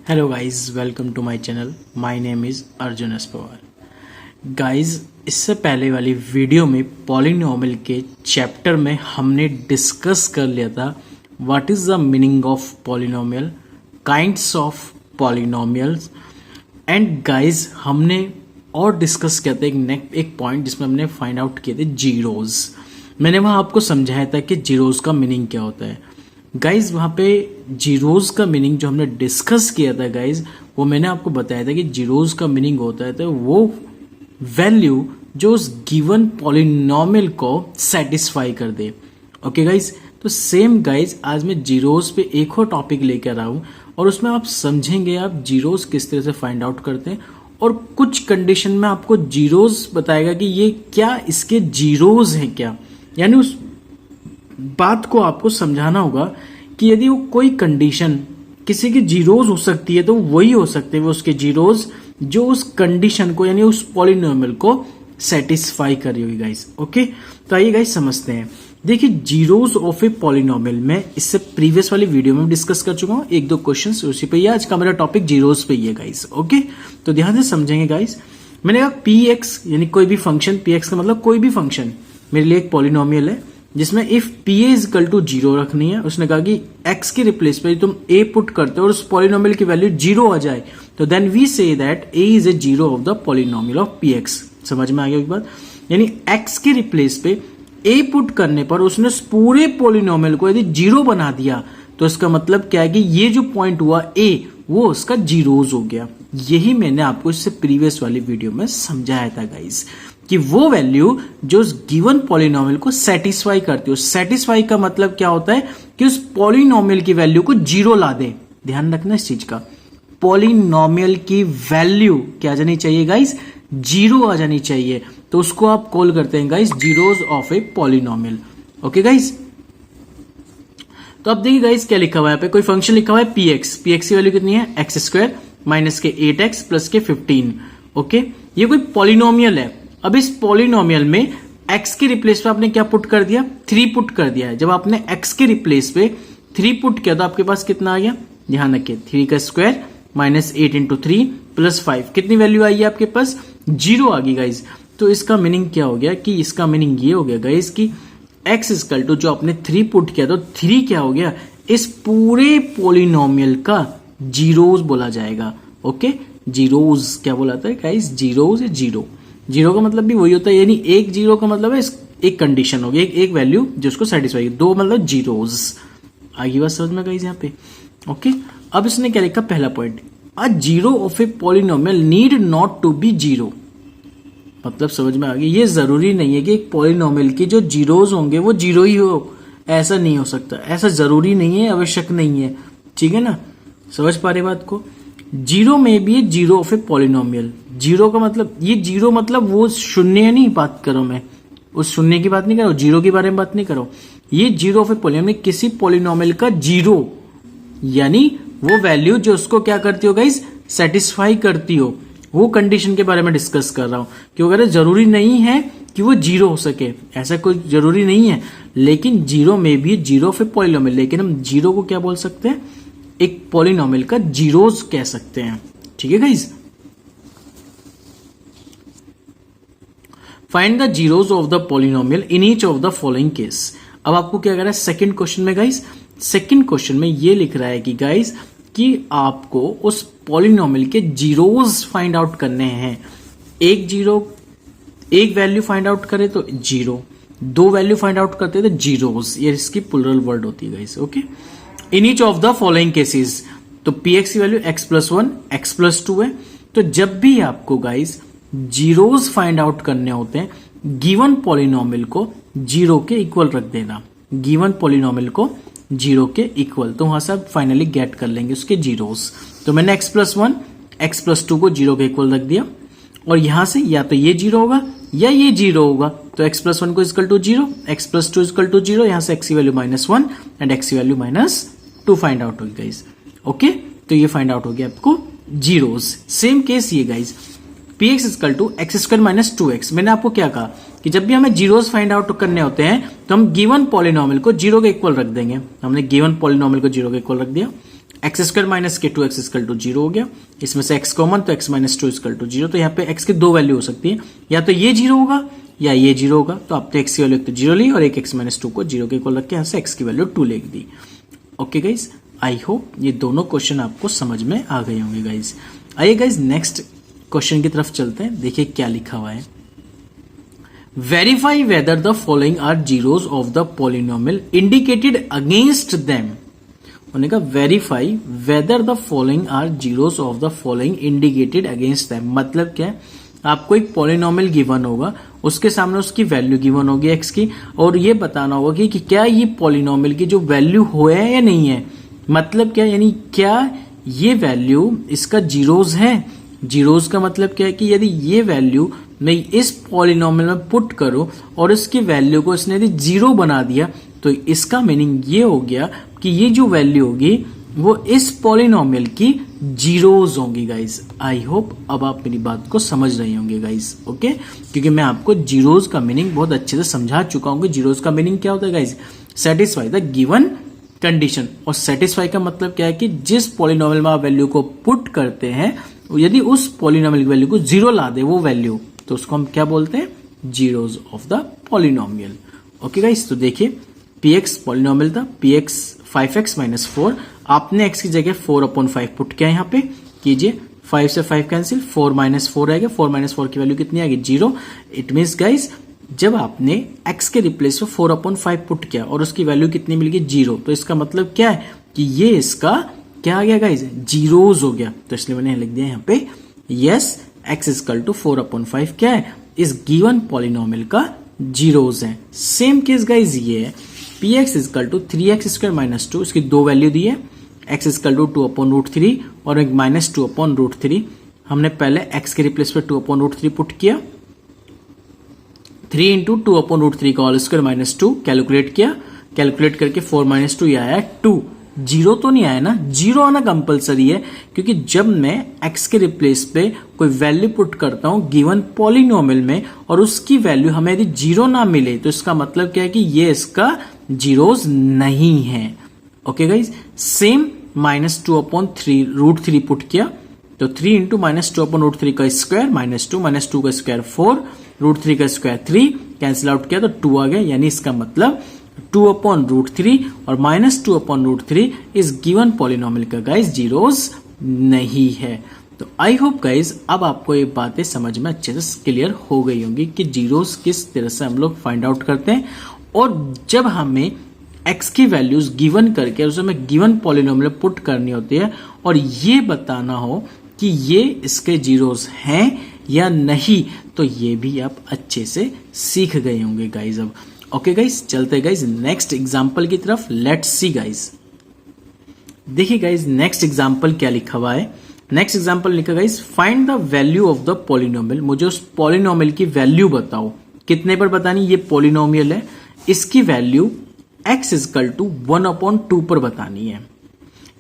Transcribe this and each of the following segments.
Hello guys, welcome to my channel. My name is Arjun S Pawar. Guys, इससे पहले वाली video में पॉलिनोमियल के चैप्टर में हमने डिस्कस कर लिया था what is the meaning of polynomial, kinds of polynomials and guys हमने और डिस्कस किया था एक पॉइंट जिसमें हमने फाइंड आउट किए थे जीरोज। मैंने वहाँ आपको समझाया था कि जीरोज का मीनिंग क्या होता है। गाइज वहाँ पे जीरोज का मीनिंग जो हमने डिस्कस किया था गाइज, वो मैंने आपको बताया था कि जीरोज का मीनिंग होता है तो वो वैल्यू जो उस गिवन पॉलिनोमियल को सेटिस्फाई कर दे। ओके गाइज, तो सेम गाइज आज मैं जीरोज पे एक और टॉपिक लेकर आया हूँ और उसमें आप समझेंगे आप जीरोज किस तरह से फाइंड आउट करते हैं और कुछ कंडीशन में आपको जीरोज बताएगा कि ये क्या इसके जीरोज हैं क्या, यानी उस बात को आपको समझाना होगा कि यदि वो कोई कंडीशन किसी की जीरोज हो सकती है तो वही हो सकते हैं वो उसके जीरोज जो उस कंडीशन को यानी उस पॉलिनोमियल को सेटिस्फाई कर रही होगी गाइस। ओके, तो आइए गाइस समझते हैं। देखिए, जीरोज ऑफ ए पॉलिनोमियल में इससे प्रीवियस वाली वीडियो में डिस्कस कर चुका हूं, एक दो क्वेश्चंस उसी पे ही। आज का मेरा टॉपिक जीरोज पे ही है गाइस। ओके, तो ध्यान से समझेंगे गाइस। मैंने कहा पी एक्स यानी कोई भी फंक्शन, पी एक्स का मतलब कोई भी फंक्शन मेरे लिए एक पॉलिनोमियल है जिसमें if p a is equal to zero रखनी है। उसने कहा कि एक्स के रिप्लेस पे तुम ए पुट करते हो और उस पॉलिनोमियल की वैल्यू जीरो आ जाए तो then we say that a is a zero of the polynomial of p x. समझ में आ गया एक बात? यानी एक्स के रिप्लेस पे ए पुट करने पर उसने उस पूरे पॉलिनोमियल को यदि जीरो बना दिया तो इसका मतलब क्या है कि ये जो पॉइंट हुआ ए वो उसका जीरोज हो गया। यही मैंने आपको इससे प्रीवियस वाली वीडियो में समझाया था गाइस कि वो वैल्यू जो उस गिवन पॉलिनोमियल को सेटिस्फाई करती है। सेटिस्फाई का मतलब क्या होता है कि उस पॉलिनोमियल की वैल्यू को जीरो ला दे। ध्यान रखना इस चीज का, पॉलिनोमियल की वैल्यू क्या आ जानी चाहिए गाइस? जीरो आ जानी चाहिए। तो उसको आप कॉल करते हैं guys zeros of a polynomial. Okay guys, तो अब देखिए गाइस क्या लिखा हुआ है यहाँ पे, कोई फंक्शन लिखा हुआ है पी एक्स। पी एक्स की वैल्यू कितनी है? एक्स स्क्वायर माइनस के 8x प्लस के 15। ओके, ये कोई पॉलिनोमियल है। अब इस पॉलिनोमियल में x के रिप्लेस पे आपने क्या पुट कर दिया? 3 पुट कर दिया है। जब आपने x के रिप्लेस पे 3 पुट किया तो आपके पास कितना आ गया? ध्यान रखिए, 3 का स्क्वायर माइनस 8 इंटू 3 प्लस 5। कितनी वैल्यू आई है आपके पास? जीरो आ गई गाइज। तो इसका मीनिंग क्या हो गया कि इसका मीनिंग ये हो गया गाइज कि x इक्वल टू जो आपने 3 पुट किया तो 3 क्या हो गया? इस पूरे पॉलिनोमियल का जीरोज बोला जाएगा। ओके, जीरोज क्या बोला था गाइज? जीरोज है। जीरो का मतलब भी वही होता है, यानी एक जीरो का मतलब है एक कंडीशन होगी, एक वैल्यू जो उसको सेटिस्फाई। दो मतलब जीरोज। आगे बात समझ में गई यहाँ पे। ओके, अब इसने क्या लिखा? पहला point, a zero of a polynomial need not to be zero. मतलब समझ में आ गया, ये जरूरी नहीं है कि एक पॉलिनोमियल की जो जीरोज होंगे वो जीरो ही हो, ऐसा नहीं हो सकता। ऐसा जरूरी नहीं है, आवश्यक नहीं है। ठीक है ना, समझ पा रहे बात को? जीरो में भी zero of a polynomial. Zero का मतलब, ये जीरो मतलब वो शून्य नहीं बात करो, मैं उस शून्य की बात नहीं कर रहा हूं, जीरो के बारे में बात नहीं करो। ये जीरो ऑफ ए पॉलिनोमियल, किसी पॉलिनोमियल का जीरो यानी वो वैल्यू जो उसको क्या करती हो गाइस? सेटिस्फाई करती हो, वो कंडीशन के बारे में डिस्कस कर रहा हूं। क्यों अगर जरूरी नहीं है कि वो जीरो हो सके, ऐसा कोई जरूरी नहीं है, लेकिन जीरो में भी जीरो ऑफ ए पॉलिनोमियल। लेकिन हम जीरो को क्या बोल सकते हैं? एक पॉलिनोमियल का जीरोज कह सकते हैं। ठीक है guys, find the zeros of the polynomial in each of the following case. अब आपको क्या कर रहा है सेकंड क्वेश्चन में गाइज? सेकंड क्वेश्चन में ये लिख रहा है कि गाइज कि आपको उस पॉलिनोमियल के जीरोज फाइंड आउट करने हैं। एक जीरो, एक वैल्यू फाइंड आउट करे तो जीरो, दो वैल्यू फाइंड आउट करते तो जीरोज। ये इसकी प्लूरल वर्ड होती है guys. Okay, in each of the following cases. तो पी एक्स की value x plus 1 x plus 2 है। तो जब भी आपको गाइज जीरोज फाइंड आउट करने होते हैं, गिवन पॉलिनोमियल को जीरो के इक्वल रख देना। गिवन पॉलिनोमियल को जीरो के इक्वल, तो वहां से आप फाइनली गेट कर लेंगे उसके जीरोज। तो मैंने x प्लस 1 x प्लस 2 को जीरो के इक्वल रख दिया और यहां से या तो ये जीरो होगा या ये जीरो होगा। तो x प्लस 1 को equal to zero, x plus 2 equal to zero, यहां से x की वैल्यू -1 एंड x की वैल्यू -2 फाइंड आउट होगी गाइज। ओके, तो ये फाइंड आउट हो गया आपको जीरोज। सेम केस ये guys, p x equal to x square minus 2x। मैंने आपको क्या कहा कि जब भी हमें जीरोज फाइंड आउट करने होते हैं तो हम गिवन पॉलिनोमियल को जीरो के इक्वल रख देंगे। हमने गिवन पॉलिनोमियल को जीरो के इक्वल रख दिया। एक्स स्क्वायर माइनस के 2x इक्वल टू 0 हो गया। इसमें से x कॉमन तो x माइनस 2 इक्वल टू 0। तो यहाँ पे x की दो वैल्यू हो सकती है, या तो ये 0 होगा या ये 0 होगा। तो आपने x की वैल्यू तो 0 ली और एक x माइनस 2 को 0 के इक्वल रख के यहाँ से x की वैल्यू 2 लिख दी। ओके गाइज, आई होप ये दोनों क्वेश्चन आपको समझ में आ गए होंगे गाइज। आइए गाइज नेक्स्ट क्वेश्चन की तरफ चलते हैं। देखिए क्या लिखा हुआ है। Verify whether the following are zeros of the polynomial indicated against them. उन्होंने कहा verify whether the following are zeros of the following indicated against them. मतलब क्या है, आपको एक पॉलिनोमियल गिवन होगा, उसके सामने उसकी वैल्यू गिवन होगी x की, और ये बताना होगा कि क्या ये पॉलिनोमियल की जो वैल्यू हो है या नहीं है। मतलब क्या, यानी क्या ये वैल्यू इसका जीरोज है। जीरोज का मतलब क्या है कि यदि ये वैल्यू मैं इस पॉलिनोमियल में पुट करूं और इसकी वैल्यू को इसने यदि 0 बना दिया, तो इसका मीनिंग ये हो गया कि ये जो वैल्यू होगी वो इस पॉलिनोमियल की जीरोज होंगी गाइज। आई होप अब आप मेरी बात को समझ रहे होंगे गाइज। ओके, क्योंकि मैं आपको जीरोज का मीनिंग बहुत अच्छे से समझा चुका हूं कि जीरोज का मीनिंग क्या होता है guys, satisfy the given condition. और सेटिस्फाई का मतलब क्या है कि जिस पॉलिनोमियल में आप वैल्यू को पुट करते हैं, यदि उस पॉलिनोमियल की वैल्यू को 0 ला दे वो वैल्यू, तो उसको हम क्या बोलते हैं, zeros of the polynomial. Okay guys, तो देखिए px पॉलिनोमियल था, px 5x माइनस 4। आपने x की जगह 4/5 पुट किया, यहाँ पे कीजिए, 5 से 5 कैंसिल, 4 माइनस 4 आएगा। 4 माइनस 4 की वैल्यू कितनी आएगी, 0। इट मीन्स गाइज जब आपने x के रिप्लेस में 4/5 पुट किया और उसकी वैल्यू कितनी मिल गई, 0, तो इसका मतलब क्या है कि ये इसका क्या आ गया गाइज, जीरोज हो गया। तो इसलिए मैंने लिख दिया यहाँ पे यस x इक्वल टू 4/5 क्या है, इस गिवन पॉलिनोमियल का जीरोज है। सेम केस गाइज ये है, px equal to 3x square minus 2, इसकी दो वैल्यू दी है, x इक्वल टू 2/√3 और एक माइनस 2/√3। हमने पहले x के रिप्लेस पे 2/√3 पुट किया, 3 इंटू 2/√3 का होल स्क्वायर माइनस 2 कैलकुलेट किया, कैलकुलेट करके 4 माइनस 2 ये आया 2। 0 तो नहीं आया ना, 0 आना कंपलसरी है, क्योंकि जब मैं x के रिप्लेस पे कोई वैल्यू पुट करता हूं गिवन पॉलिनोमियल में और उसकी वैल्यू हमें यदि 0 ना मिले, तो इसका मतलब क्या है कि ये इसका जीरोज नहीं है। Okay guys, same minus 2/3 put किया, तो 3 इंटू माइनस 2/√3 का स्क्वायर माइनस 2, माइनस 2 का स्क्वायर 4, √3 का स्क्वायर 3, कैंसिल आउट किया तो 2 आ गया। यानी इसका मतलब 2/√3 और माइनस 2/√3 इस गिवन पॉलिनोमियल का गाइज जीरोज नहीं है। तो आई होप गाइज अब आपको ये बातें समझ में अच्छे से क्लियर हो गई होंगी कि जीरोज किस तरह से हम लोग फाइंड आउट करते हैं, और जब हमें x की वैल्यूज गिवन करके उसे हमें गिवन पॉलिनोमियल पुट करनी होती है और ये बताना हो कि ये इसके जीरोज हैं या नहीं, तो ये भी आप अच्छे से सीख गए होंगे गाइज अब। ओके गाइज, चलते गाइज नेक्स्ट एग्जांपल की तरफ। Let's see guys. देखिए गाइज नेक्स्ट एग्जांपल क्या लिखा हुआ है। नेक्स्ट एग्जांपल लिखा guys, find the value of the polynomial. मुझे उस पॉलिनोमियल की वैल्यू बताओ। कितने पर बतानी, ये पॉलिनोमियल है, इसकी वैल्यू x इक्वल टू 1/2 पर बतानी है।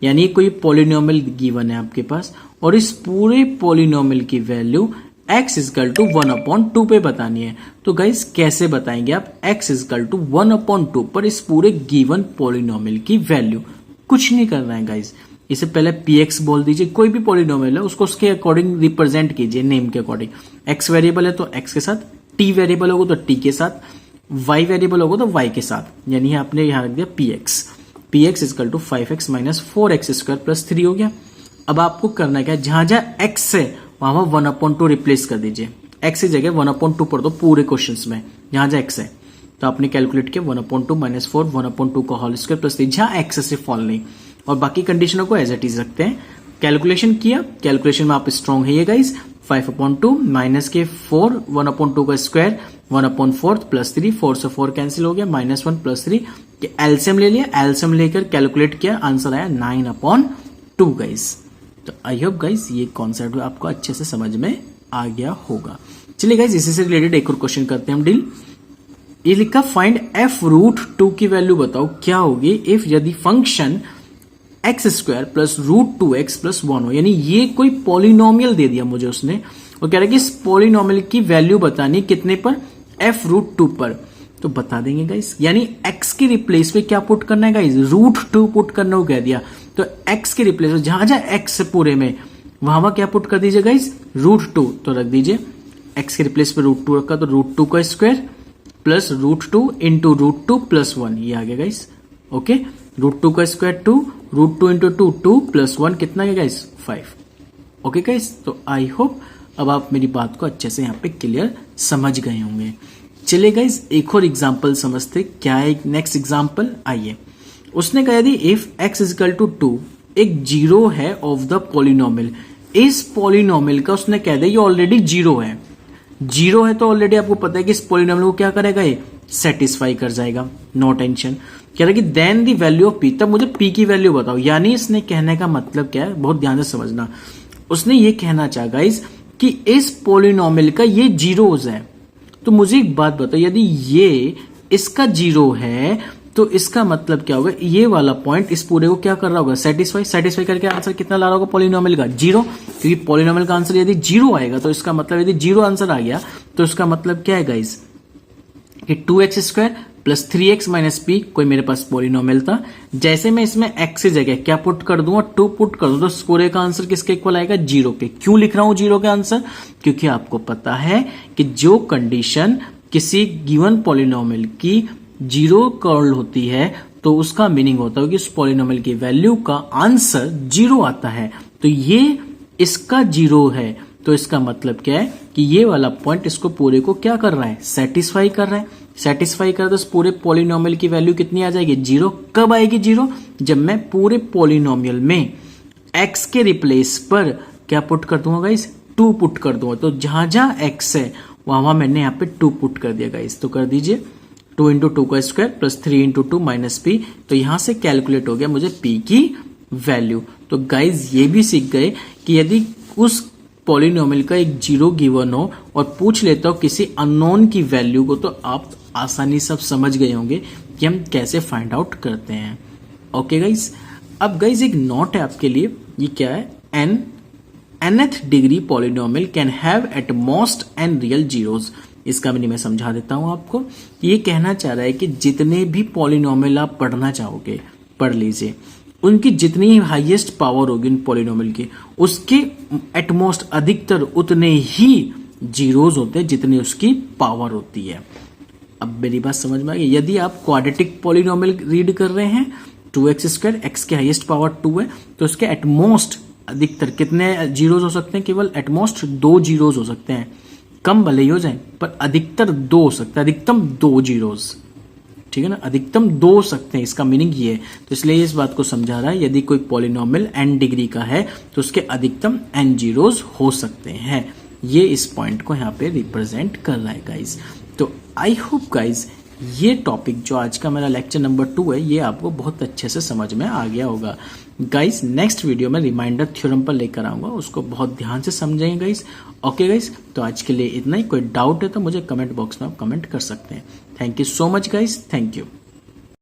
यानी कोई पॉलिनोमियल गिवन है आपके पास और इस पूरे पॉलिनोमियल की वैल्यू x इक्वल टू 1/2 पे बतानी है। तो गाइस कैसे बताएंगे आप x इक्वल टू 1/2 पर इस पूरे गिवन पॉलिनोमियल की वैल्यू? कुछ नहीं करना है गाइस, इसे पहले px बोल दीजिए। कोई भी पॉलिनोमियल है उसको उसके अकॉर्डिंग रिप्रेजेंट कीजिए, नेम के अकॉर्डिंग। x वेरिएबल है तो x के साथ, t वेरिएबल होगा तो t के साथ, y वेरिएबल होगा तो y के साथ। यानी आपने यहां रख दिया px equal to 5x minus 4x square plus 3 हो गया। अब आपको करना क्या है, जहां जहां x है वहां 1/2 रिप्लेस कर दीजिए। x की जगह 1/2 पर दो पूरे क्वेश्चंस में, जहां जहां x है तो आपने कैलकुलेट किया 1/2 माइनस 4 1/2 का होल स्क्वायर प्लस 3, जहां x से फॉल नहीं, और बाकी कंडीशनों को एज इट इज रखते हैं। कैलकुलेशन किया, कैलकुलेशन में आप स्ट्रॉन्ग है ये गाइस। 5/2 माइनस के 4 1/2 का स्क्वायर 1/4 प्लस 3, 4 से 4 कैंसिल हो गया, -1 प्लस 3 के एलसीएम ले लिया, एलसीएम लेकर कैलकुलेट किया, आंसर आया 9/2 गाइस। तो आई होप गाइस ये कॉन्सेप्ट आपको अच्छे से समझ में आ गया होगा। चलिए गाइस इसी से रिलेटेड एक और क्वेश्चन करते हैं हम डील। ये लिखा फाइंड f√2 की वैल्यू बताओ क्या होगी इफ यदि function x square plus √2x plus 1 हो। यानी ये कोई पॉलिनोमियल दे दिया मुझे उसने और कह रहा है कि इस पॉलिनोमियल की वैल्यू बतानी कितने पर, f√2 पर। तो बता देंगे गाइस, यानी x की रिप्लेस पे क्या पुट करना है गाइस, √2 पुट करना को कह दिया। तो x के रिप्लेस में जहां जहां x पूरे में वहां क्या पुट कर दीजिए गाइस, √2 तो रख दीजिए। x के रिप्लेस पे √2 रखा तो √2 का स्क्वायर प्लस √2 इंटू √2 प्लस 1, ये आ गया गाइस। ओके, √2 का स्क्वायर 2, √2 इंटू 2 2 प्लस 1 कितना है गाइस, 5। ओके गाइस, तो आई होप अब आप मेरी बात को अच्छे से यहाँ पे क्लियर समझ गए होंगे। चलिए गाइस एक और एग्जांपल समझते, क्या है नेक्स्ट एग्जांपल, आइए। उसने कहा यदि इफ x इजिकल टू 2 एक जीरो है ऑफ द पॉलिनोमियल, इस पॉलिनोमियल का उसने कह दिया ये ऑलरेडी जीरो है। जीरो है तो ऑलरेडी आपको पता है कि इस पॉलिनोमियल को क्या करेगा, ये सेटिस्फाई कर जाएगा, नो टेंशन। कह रहा है कि then the value of p, तब मुझे p की वैल्यू बताओ। यानी इसने कहने का मतलब क्या है, बहुत ध्यान से समझना। उसने ये कहना चाहा गाइस कि इस पॉलिनोमियल का ये जीरोज है, तो मुझे एक बात बताओ, यदि ये इसका जीरो है तो इसका मतलब क्या होगा, ये वाला पॉइंट इस पूरे को क्या कर रहा होगा, सेटिस्फाई करके आंसर कितना ला रहा होगा पॉलिनोमियल का, जीरो। क्योंकि पॉलिनोमियल का आंसर यदि जीरो आएगा तो इसका मतलब, यदि जीरो आंसर आ गया तो इसका मतलब क्या है गाइस कि 2x² plus 3x minus p कोई मेरे पास पॉलिनोमियल था। जैसे मैं इसमें x की जगह क्या पुट कर दूं और 2 पुट कर दूं तो इस पूरे का आंसर किसके इक्वल आएगा, जीरो के। क्यों लिख रहा हूं जीरो के आंसर, क्योंकि आपको पता है कि जो कंडीशन किसी गिवन पॉलिनोमियल की जीरो कर्ल होती है तो उसका मीनिंग होता है कि उस पॉलिनोमियल की वैल्यू का आंसर जीरो आता है। तो ये इसका जीरो है, तो इसका मतलब क्या है कि ये वाला पॉइंट इसको पूरे को क्या कर रहा है, सेटिस्फाई कर रहा है। सेटिस्फाई कर तो इस पूरे पॉलिनोमियल की वैल्यू कितनी आ जाएगी, जीरो। कब आएगी जीरो, जब मैं पूरे पॉलिनोमियल में x के रिप्लेस पर क्या पुट कर दूंगा गाइस, 2 पुट कर दूंगा। तो जहां जहां x है वहां मैंने यहाँ पे 2 पुट कर दिया गाइस। तो कर दीजिए 2 इंटू 2 का square plus 3 into 2 minus p। तो यहां से कैलकुलेट हो गया मुझे p की वैल्यू। तो गाइज ये भी सीख गए कि यदि उस पॉलिनोमियल का एक जीरो गिवन हो और पूछ लेता हो किसी अननोन की वैल्यू को, तो आप आसानी से समझ गए होंगे कि हम कैसे फाइंड आउट करते हैं। ओके गाइज, अब गाइज एक नोट है आपके लिए, ये क्या है, nth degree polynomial can have at most n real zeros. इसका भी मैं समझा देता हूं आपको। ये कहना चाह रहा है कि जितने भी पॉलिनोमियल आप पढ़ना चाहोगे पढ़ लीजिए, उनकी जितनी हाईएस्ट पावर होगी उन पॉलिनोमियल की, उसके एटमोस्ट अधिकतर उतने ही जीरोज होते हैं जितनी उसकी पावर होती है। अब मेरी बात समझ में आ गई। यदि आप क्वाड्रेटिक पॉलिनोमियल रीड कर रहे हैं, 2x², x की हाईएस्ट पावर 2 है, तो उसके एटमोस्ट अधिकतर कितने जीरोज हो सकते हैं, केवल एटमोस्ट 2 जीरोज हो सकते हैं। कम भले ही हो जाए पर अधिकतर 2 हो सकता है, अधिकतम 2 जीरोज, ठीक है ना, अधिकतम 2 हो सकते हैं, इसका मीनिंग ये है। तो इसलिए इस बात को समझा रहा है, यदि कोई पॉलिनोमियल n डिग्री का है तो उसके अधिकतम n जीरोज हो सकते हैं। ये इस पॉइंट को यहाँ पे रिप्रेजेंट कर रहा है गाइज। तो आई होप गाइज ये टॉपिक जो आज का मेरा लेक्चर नंबर 2 है, ये आपको बहुत अच्छे से समझ में आ गया होगा। गाइज नेक्स्ट वीडियो में रिमाइंडर थ्योरम पर लेकर आऊंगा, उसको बहुत ध्यान से समझेंगे गाइज। ओके गाइज, तो आज के लिए इतना ही। कोई डाउट है तो मुझे कमेंट बॉक्स में आप कमेंट कर सकते हैं। Thank you so much guys, thank you.